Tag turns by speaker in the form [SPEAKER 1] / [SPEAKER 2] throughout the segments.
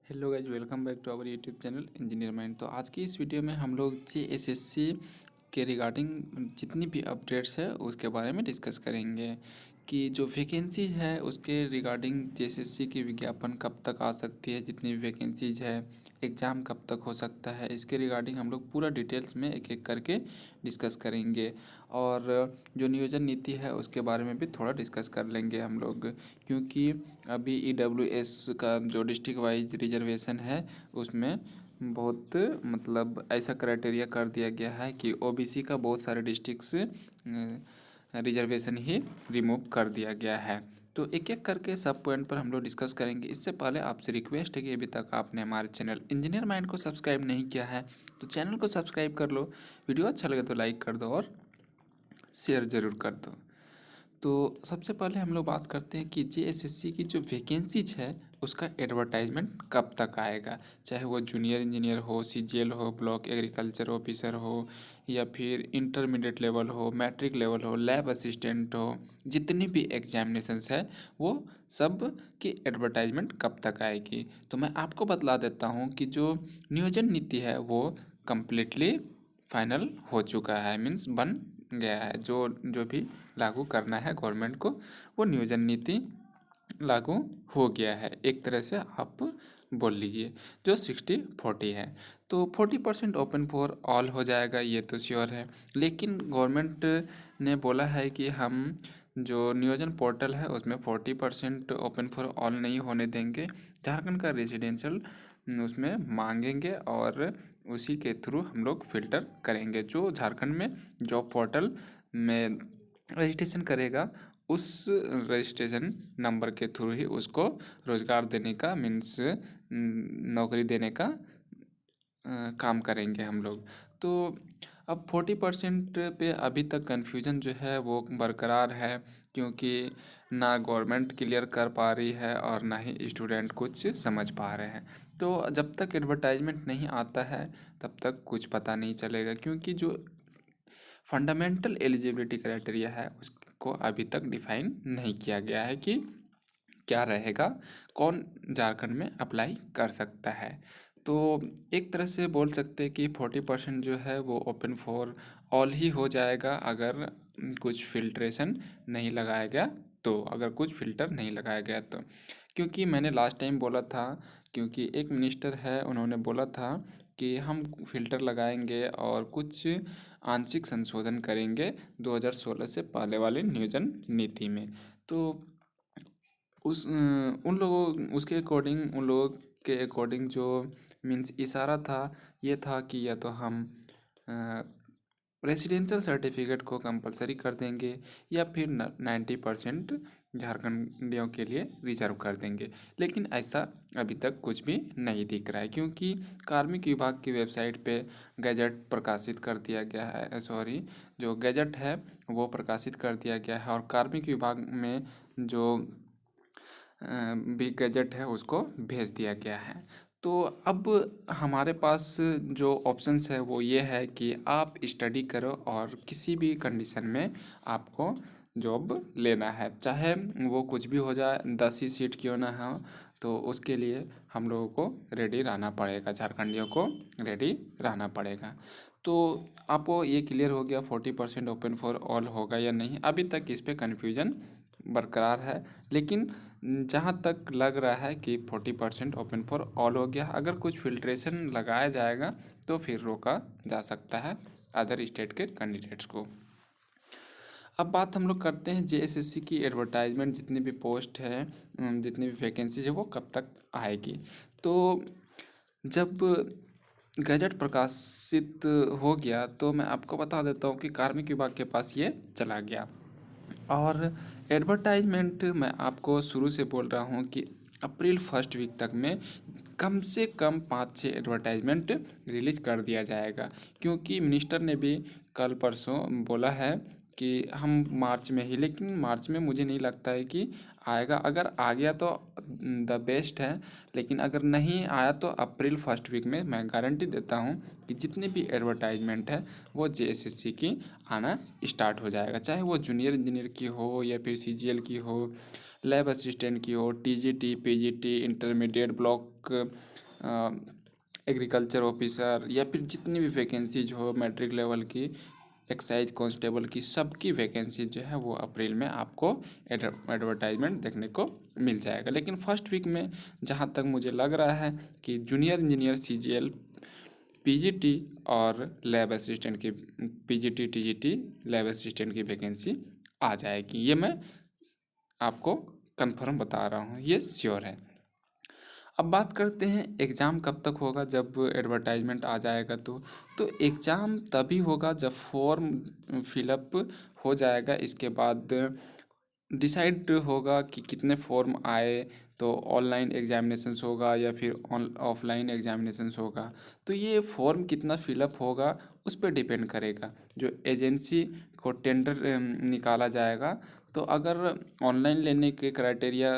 [SPEAKER 1] Hello guys, welcome back to our YouTube channel Engineer Mind. तो आज की इस वीडियो में हम लोग जेएसएससी के रिगार्डिंग जितनी भी अपडेट्स है उसके बारे में डिस्कस करेंगे कि जो वैकेंसीज है उसके रिगार्डिंग जेएसएससी की विज्ञापन कब तक आ सकती है, जितनी भी वैकेंसीज है, एग्ज़ाम कब तक हो सकता है, इसके रिगार्डिंग हम लोग पूरा डिटेल्स में एक एक करके डिस्कस करेंगे। और जो नियोजन नीति है उसके बारे में भी थोड़ा डिस्कस कर लेंगे हम लोग, क्योंकि अभी ईडब्ल्यूएस का जो डिस्ट्रिक्ट वाइज रिजर्वेशन है उसमें बहुत मतलब ऐसा क्राइटेरिया कर दिया गया है कि ओबीसी का बहुत सारे डिस्ट्रिक्ट्स रिजर्वेशन ही रिमूव कर दिया गया है। तो एक एक करके सब पॉइंट पर हम लोग डिस्कस करेंगे। इससे पहले आपसे रिक्वेस्ट है कि अभी तक आपने हमारे चैनल इंजीनियर माइंड को सब्सक्राइब नहीं किया है तो चैनल को सब्सक्राइब कर लो, वीडियो अच्छा लगे तो लाइक कर दो और शेयर ज़रूर कर दो। तो सबसे पहले हम लोग बात करते हैं कि जेएसएससी की जो वैकेंसीज है उसका एडवर्टाइजमेंट कब तक आएगा, चाहे वो जूनियर इंजीनियर हो, सीजीएल हो, ब्लॉक एग्रीकल्चर ऑफिसर हो, या फिर इंटरमीडिएट लेवल हो, मैट्रिक लेवल हो, लैब असिस्टेंट हो, जितनी भी एग्जामिनेशंस है वो सब की एडवर्टाइजमेंट कब तक आएगी। तो मैं आपको बतला देता हूँ कि जो नियोजन नीति है वो कम्प्लीटली फाइनल हो चुका है, मीन्स बन गया है। जो जो भी लागू करना है गवर्नमेंट को वो नियोजन नीति लागू हो गया है, एक तरह से आप बोल लीजिए। जो 60-40 है तो 40% ओपन फॉर ऑल हो जाएगा, ये तो श्योर है। लेकिन गवर्नमेंट ने बोला है कि हम जो नियोजन पोर्टल है उसमें 40% ओपन फॉर ऑल नहीं होने देंगे। झारखंड का रेजिडेंशियल उसमें मांगेंगे और उसी के थ्रू हम लोग फिल्टर करेंगे। जो झारखंड में जॉब पोर्टल में रजिस्ट्रेशन करेगा उस रजिस्ट्रेशन नंबर के थ्रू ही उसको रोज़गार देने का, मीन्स नौकरी देने का काम करेंगे हम लोग। तो अब 40% पे अभी तक कन्फ्यूजन जो है वो बरकरार है, क्योंकि ना गवर्नमेंट क्लियर कर पा रही है और ना ही स्टूडेंट कुछ समझ पा रहे हैं। तो जब तक एडवर्टाइजमेंट नहीं आता है तब तक कुछ पता नहीं चलेगा, क्योंकि जो फंडामेंटल एलिजिबिलिटी क्राइटेरिया है उसको अभी तक डिफाइन नहीं किया गया है कि क्या रहेगा, कौन झारखंड में अप्लाई कर सकता है। तो एक तरह से बोल सकते हैं कि 40% जो है वो ओपन फॉर ऑल ही हो जाएगा, अगर कुछ फिल्ट्रेशन नहीं लगाया गया तो, अगर कुछ फ़िल्टर नहीं लगाया गया तो। क्योंकि मैंने लास्ट टाइम बोला था, क्योंकि एक मिनिस्टर है उन्होंने बोला था कि हम फ़िल्टर लगाएंगे और कुछ आंशिक संशोधन करेंगे 2016 से पहले वाले नियोजन नीति में। तो उन लोगों उसके अकॉर्डिंग, उन लोगों के अकॉर्डिंग जो मीन्स इशारा था ये था कि या तो हम रेसिडेंशियल सर्टिफिकेट को कंपलसरी कर देंगे या फिर 90% झारखंडियों के लिए रिजर्व कर देंगे। लेकिन ऐसा अभी तक कुछ भी नहीं दिख रहा है, क्योंकि कार्मिक विभाग की वेबसाइट पे गैजेट प्रकाशित कर दिया गया है, सॉरी, जो गैजेट है वो प्रकाशित कर दिया गया है और कार्मिक विभाग में जो भी गैजेट है उसको भेज दिया गया है। तो अब हमारे पास जो ऑप्शंस है वो ये है कि आप स्टडी करो और किसी भी कंडीशन में आपको जॉब लेना है, चाहे वो कुछ भी हो जाए, 10 ही सीट क्यों ना हो, तो उसके लिए हम लोगों को रेडी रहना पड़ेगा, झारखंडियों को रेडी रहना पड़ेगा। तो आपको ये क्लियर हो गया 40% ओपन फॉर ऑल होगा या नहीं। अभी तक इस पर कन्फ्यूजन बरकरार है, लेकिन जहाँ तक लग रहा है कि 40% ओपन फॉर ऑल हो गया। अगर कुछ फिल्ट्रेशन लगाया जाएगा तो फिर रोका जा सकता है अदर स्टेट के कैंडिडेट्स को। अब बात हम लोग करते हैं जेएसएससी की एडवर्टाइजमेंट, जितनी भी पोस्ट है, जितनी भी वैकेंसी है वो कब तक आएगी। तो जब गजट प्रकाशित हो गया तो मैं आपको बता देता हूँ कि कार्मिक विभाग के पास ये चला गया। और एडवर्टाइजमेंट मैं आपको शुरू से बोल रहा हूँ कि अप्रैल फर्स्ट वीक तक में कम से कम 5-6 एडवर्टाइजमेंट रिलीज कर दिया जाएगा, क्योंकि मिनिस्टर ने भी कल परसों बोला है कि हम मार्च में ही, लेकिन मार्च में मुझे नहीं लगता है कि आएगा। अगर आ गया तो द बेस्ट है, लेकिन अगर नहीं आया तो अप्रैल फर्स्ट वीक में मैं गारंटी देता हूँ कि जितनी भी एडवर्टाइजमेंट है वो जेएसएससी की आना स्टार्ट हो जाएगा, चाहे वो जूनियर इंजीनियर की हो या फिर सीजीएल की हो, लैब असिस्टेंट की हो, TGT, PGT, intermediate, block agriculture officer, या फिर जितनी भी वैकेंसीज हो मैट्रिक लेवल की, एक्साइज कांस्टेबल की, सबकी वैकेंसी जो है वो अप्रैल में आपको एडवर्टाइजमेंट देखने को मिल जाएगा। लेकिन फर्स्ट वीक में जहाँ तक मुझे लग रहा है कि जूनियर इंजीनियर, सीजीएल, पीजीटी और लैब असिस्टेंट की, पीजीटी, टीजीटी, लैब असिस्टेंट की वैकेंसी आ जाएगी। ये मैं आपको कंफर्म बता रहा हूँ, ये श्योर है। अब बात करते हैं एग्ज़ाम कब तक होगा, जब एडवर्टाइजमेंट आ जाएगा तो एग्ज़ाम तभी होगा जब फॉर्म फिलअप हो जाएगा। इसके बाद डिसाइड होगा कि कितने फॉर्म आए, तो ऑनलाइन एग्जामिनेशंस होगा या फिर ऑफलाइन एग्जामिनेशंस होगा। तो ये फॉर्म कितना फिलअप होगा उस पर डिपेंड करेगा। जो एजेंसी को टेंडर निकाला जाएगा, तो अगर ऑनलाइन लेने के क्राइटेरिया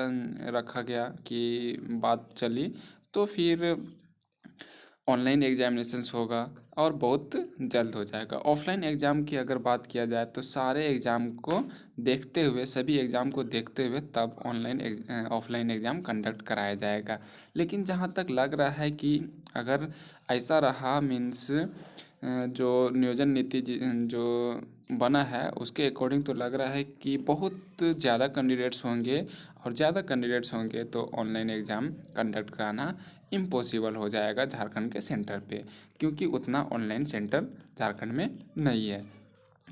[SPEAKER 1] रखा गया कि बात चली, तो फिर ऑनलाइन एग्जामिनेशंस होगा और बहुत जल्द हो जाएगा। ऑफलाइन एग्ज़ाम की अगर बात किया जाए तो सारे एग्ज़ाम को देखते हुए, सभी एग्ज़ाम को देखते हुए तब ऑफलाइन एग्ज़ाम कंडक्ट कराया जाएगा। लेकिन जहाँ तक लग रहा है कि अगर ऐसा रहा, मीन्स जो नियोजन नीति जो बना है उसके अकॉर्डिंग तो लग रहा है कि बहुत ज़्यादा कैंडिडेट्स होंगे, और ज़्यादा कैंडिडेट्स होंगे तो ऑनलाइन एग्ज़ाम कंडक्ट कराना इम्पॉसिबल हो जाएगा झारखंड के सेंटर पे, क्योंकि उतना ऑनलाइन सेंटर झारखंड में नहीं है।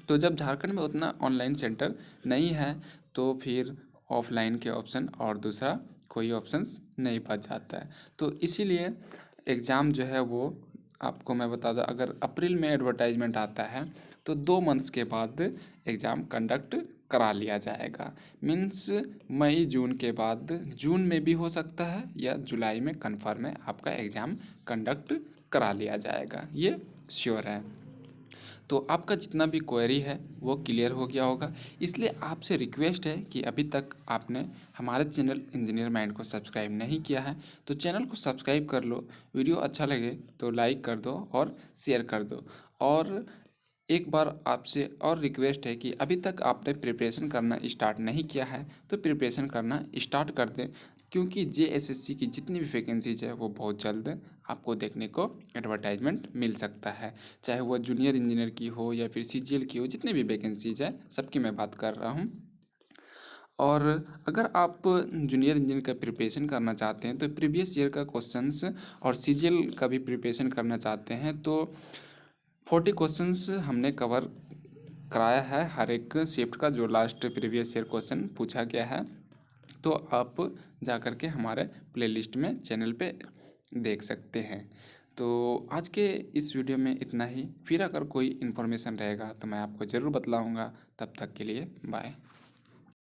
[SPEAKER 1] तो जब झारखंड में उतना ऑनलाइन सेंटर नहीं है तो फिर ऑफलाइन के ऑप्शन और दूसरा कोई ऑप्शंस नहीं बच जाता है। तो इसीलिए एग्ज़ाम जो है वो आपको मैं बता दूं, अगर अप्रैल में एडवर्टाइजमेंट आता है तो 2 मंथ्स के बाद एग्ज़ाम कंडक्ट करा लिया जाएगा। मीन्स मई जून के बाद, जून में भी हो सकता है या जुलाई में कन्फर्म है आपका एग्ज़ाम कंडक्ट करा लिया जाएगा, ये श्योर है। तो आपका जितना भी क्वेरी है वो क्लियर हो गया होगा। इसलिए आपसे रिक्वेस्ट है कि अभी तक आपने हमारे चैनल इंजीनियर माइंड को सब्सक्राइब नहीं किया है तो चैनल को सब्सक्राइब कर लो। वीडियो अच्छा लगे तो लाइक कर दो और शेयर कर दो। और एक बार आपसे और रिक्वेस्ट है कि अभी तक आपने प्रिपरेशन करना स्टार्ट नहीं किया है तो प्रिपरेशन करना स्टार्ट कर दें, क्योंकि जेएसएससी की जितनी भी वैकेंसीज है वो बहुत जल्द आपको देखने को एडवर्टाइजमेंट मिल सकता है। चाहे वो जूनियर इंजीनियर की हो या फिर सीजीएल की हो, जितनी भी वैकेंसीज है सबकी मैं बात कर रहा हूँ। और अगर आप जूनियर इंजीनियर का प्रिपरेशन करना चाहते हैं तो प्रीवियस ईयर का क्वेश्चंस, और सीजीएल का भी प्रिपरेशन करना चाहते हैं तो 40 क्वेश्चंस हमने कवर कराया है हर एक शिफ्ट का, जो लास्ट प्रीवियस ईयर क्वेश्चन पूछा गया है। तो आप जा कर के हमारे प्लेलिस्ट में चैनल पे देख सकते हैं। तो आज के इस वीडियो में इतना ही। फिर अगर कोई इन्फॉर्मेशन रहेगा तो मैं आपको ज़रूर बतलाऊँगा। तब तक के लिए बाय।